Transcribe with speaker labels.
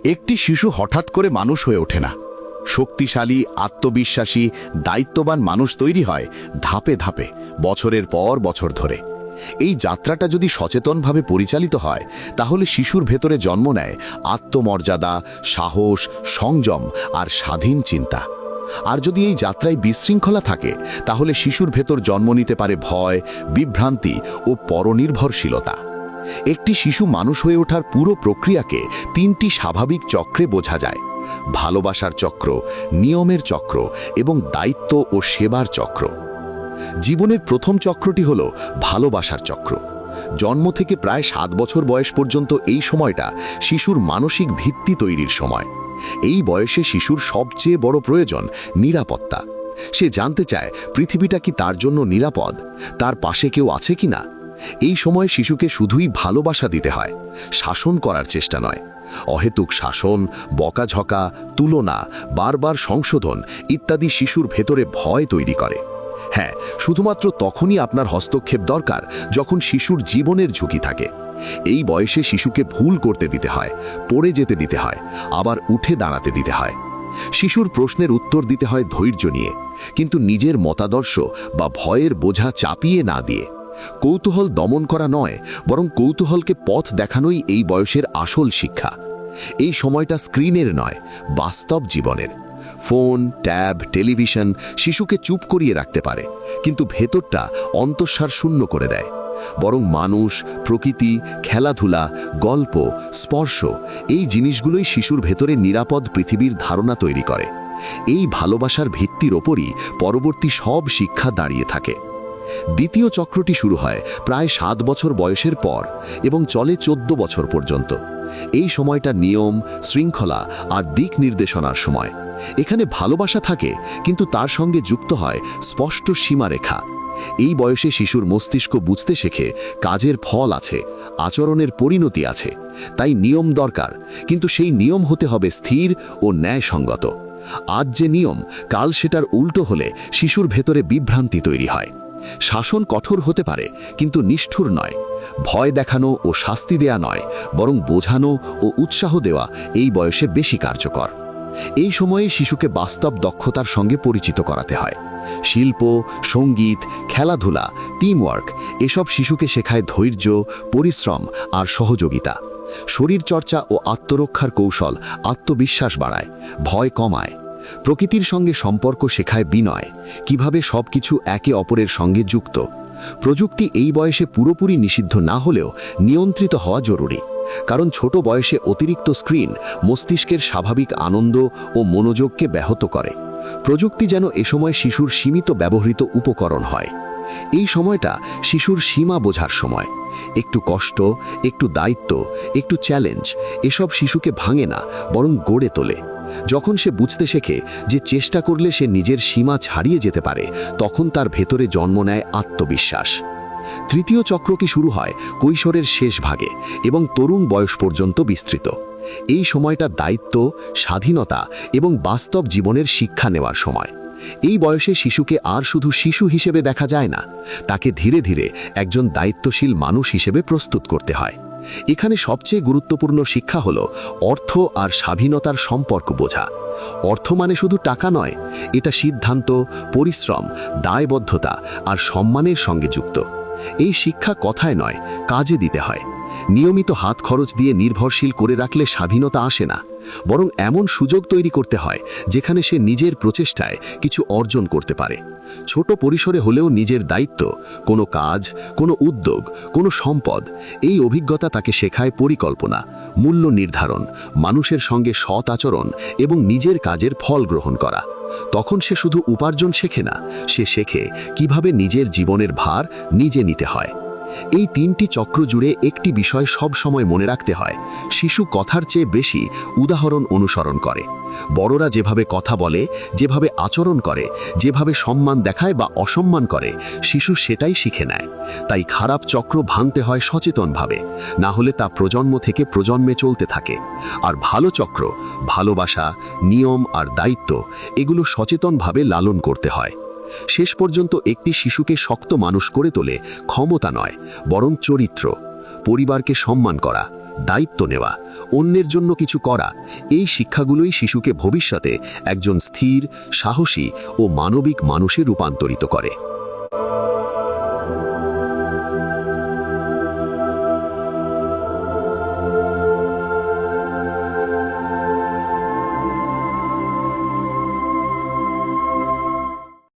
Speaker 1: একটি শিশু হঠাৎ করে মানুষ হয়ে ওঠে না। শক্তিশালী, আত্মবিশ্বাসী, দায়িত্ববান মানুষ তৈরি হয় ধাপে ধাপে, বছরের পর বছর ধরে। এই যাত্রাটা যদি সচেতনভাবে পরিচালিত হয়, তাহলে শিশুর ভেতরে জন্ম নেয় আত্মমর্যাদা, সাহস, সংযম আর স্বাধীন চিন্তা। আর যদি এই যাত্রায় বিশৃঙ্খলা থাকে, তাহলে শিশুর ভেতর জন্ম নিতে পারে ভয়, বিভ্রান্তি ও পরনির্ভরশীলতা। একটি শিশু মানুষ হয়ে ওঠার পুরো প্রক্রিয়াকে তিনটি স্বাভাবিক চক্রে বোঝা যায়: ভালোবাসার চক্র, নিয়মের চক্র এবং দায়িত্ব ও সেবার চক্র। জীবনের প্রথম চক্রটি হল ভালোবাসার চক্র। জন্ম থেকে প্রায় 7 বছর বয়স পর্যন্ত এই সময়টা শিশুর মানসিক ভিত্তি তৈরির সময়। এই বয়সে শিশুর সবচেয়ে বড় প্রয়োজন নিরাপত্তা। সে জানতে চায় পৃথিবীটা কি তার জন্য নিরাপদ, তার পাশে কেউ আছে কিনা। এই সময় শিশুকে শুধুই ভালোবাসা দিতে হয়, শাসন করার চেষ্টা নয়। অহেতুক শাসন, বকাঝকা, তুলনা, বারবার সংশোধন ইত্যাদি শিশুর ভেতরে ভয় তৈরি করে। হ্যাঁ, শুধুমাত্র তখনই আপনার হস্তক্ষেপ দরকার যখন শিশুর জীবনের ঝুঁকি থাকে। এই বয়সে শিশুকে ভুল করতে দিতে হয়, পড়ে যেতে দিতে হয়, আবার উঠে দাঁড়াতে দিতে হয়। শিশুর প্রশ্নের উত্তর দিতে হয় ধৈর্য নিয়ে, কিন্তু নিজের মতাদর্শ বা ভয়ের বোঝা চাপিয়ে না দিয়ে। কৌতূহল দমন করা নয়, বরং কৌতূহলকে পথ দেখানোই এই বয়সের আসল শিক্ষা। এই সময়টা স্ক্রিনের নয়, বাস্তব জীবনের। ফোন, ট্যাব, টেলিভিশন শিশুকে চুপ করিয়ে রাখতে পারে, কিন্তু ভেতরটা অন্তঃসার শূন্য করে দেয়। বরং মানুষ, প্রকৃতি, খেলাধুলা, গল্প, স্পর্শ এই জিনিসগুলোই শিশুর ভেতরে নিরাপদ পৃথিবীর ধারণা তৈরি করে। এই ভালোবাসার ভিত্তির ওপরই পরবর্তী সব শিক্ষা দাঁড়িয়ে থাকে। দ্বিতীয় চক্রটি শুরু হয় প্রায় 7 বছর বয়সের পর এবং চলে 14 বছর পর্যন্ত। এই সময়টা নিয়ম, শৃঙ্খলা আর দিক নির্দেশনার সময়। এখানে ভালোবাসা থাকে, কিন্তু তার সঙ্গে যুক্ত হয় স্পষ্ট সীমারেখা। এই বয়সে শিশুর মস্তিষ্ক বুঝতে শেখে কাজের ফল আছে, আচরণের পরিণতি আছে। তাই নিয়ম দরকার, কিন্তু সেই নিয়ম হতে হবে স্থির ও ন্যায়সঙ্গত। আজ যে নিয়ম, কাল সেটার উল্টো হলে শিশুর ভেতরে বিভ্রান্তি তৈরি হয়। শাসন কঠোর হতে পারে, কিন্তু নিষ্ঠুর নয়। ভয় দেখানো ও শাস্তি দেয়া নয়, বরং বোঝানো ও উৎসাহ দেওয়া এই বয়সে বেশি কার্যকর। এই সময়ে শিশুকে বাস্তব দক্ষতার সঙ্গে পরিচিত করাতে হয়। শিল্প, সঙ্গীত, খেলাধুলা, টিমওয়ার্ক এসব শিশুকে শেখায় ধৈর্য, পরিশ্রম আর সহযোগিতা। শরীরচর্চা ও আত্মরক্ষার কৌশল আত্মবিশ্বাস বাড়ায়, ভয় কমায়। প্রকৃতির সঙ্গে সম্পর্ক শেখায় বিনয়, কিভাবে সবকিছু একে অপরের সঙ্গে যুক্ত। প্রযুক্তি এই বয়সে পুরোপুরি নিষিদ্ধ না হলেও নিয়ন্ত্রিত হওয়া জরুরি, কারণ ছোট বয়সে অতিরিক্ত স্ক্রিন মস্তিষ্কের স্বাভাবিক আনন্দ ও মনোযোগকে ব্যাহত করে। প্রযুক্তি যেন এ সময় শিশুর সীমিত ব্যবহৃত উপকরণ হয়। এই সময়টা শিশুর সীমা বোঝার সময়। একটু কষ্ট, একটু দায়িত্ব, একটু চ্যালেঞ্জ এসব শিশুকে ভাঙে না, বরং গড়ে তোলে। যখন সে বুঝতে শেখে যে চেষ্টা করলে সে নিজের সীমা ছাড়িয়ে যেতে পারে, তখন তার ভেতরে জন্ম নেয় আত্মবিশ্বাস। তৃতীয় চক্রটি শুরু হয় কৈশোরের শেষ ভাগে এবং তরুণ বয়স পর্যন্ত বিস্তৃত। এই সময়টা দায়িত্ব, স্বাধীনতা এবং বাস্তব জীবনের শিক্ষা নেওয়ার সময়। এই বয়সে শিশুকে আর শুধু শিশু হিসেবে দেখা যায় না, তাকে ধীরে ধীরে একজন দায়িত্বশীল মানুষ হিসেবে প্রস্তুত করতে হয়। এখানে সবচেয়ে গুরুত্বপূর্ণ শিক্ষা হলো অর্থ আর স্বাধীনতার সম্পর্ক বোঝা। অর্থ মানে শুধু টাকা নয়, এটা সিদ্ধান্ত, পরিশ্রম, দায়বদ্ধতা আর সম্মানের সঙ্গে যুক্ত। এই শিক্ষা কথায় নয়, কাজে দিতে হয়। নিয়মিত হাত খরচ দিয়ে নির্ভরশীল করে রাখলে স্বাধীনতা আসে না, বরং এমন সুযোগ তৈরি করতে হয় যেখানে সে নিজের প্রচেষ্টায় কিছু অর্জন করতে পারে। ছোট পরিসরে হলেও নিজের দায়িত্ব, কোনো কাজ, কোনো উদ্যোগ, কোনো সম্পদ, এই অভিজ্ঞতা তাকে শেখায় পরিকল্পনা, মূল্য নির্ধারণ, মানুষের সঙ্গে সৎ আচরণ এবং নিজের কাজের ফল গ্রহণ করা। তখন সে শুধু উপার্জন শেখে না, সে শেখে কিভাবে নিজের জীবনের ভার নিজে নিতে হয়। এই 3টি চক্র জুড়ে একটি বিষয় সব সময় মনে রাখতে হয়: শিশু কথার চেয়ে বেশি উদাহরণ অনুসরণ করে। বড়রা যেভাবে কথা বলে, যেভাবে আচরণ করে, যেভাবে সম্মান দেখায় বা অসম্মান করে, শিশু সেটাই শিখে নেয়। তাই খারাপ চক্র ভাঙতে হয় সচেতনভাবে, না হলে তা প্রজন্ম থেকে প্রজন্মে চলতে থাকে। আর ভালো চক্র, ভালোবাসা, নিয়ম আর দায়িত্ব এগুলো সচেতনভাবে লালন করতে হয়। শেষ পর্যন্ত একটি শিশুকে শক্ত মানুষ করে তোলে ক্ষমতা নয়, বরং চরিত্র। পরিবারকে সম্মান করা,
Speaker 2: দায়িত্ব নেওয়া, অন্যের জন্য কিছু করা, এই শিক্ষাগুলোই শিশুকে ভবিষ্যতে একজন স্থির, সাহসী ও মানবিক মানুষে রূপান্তরিত করে।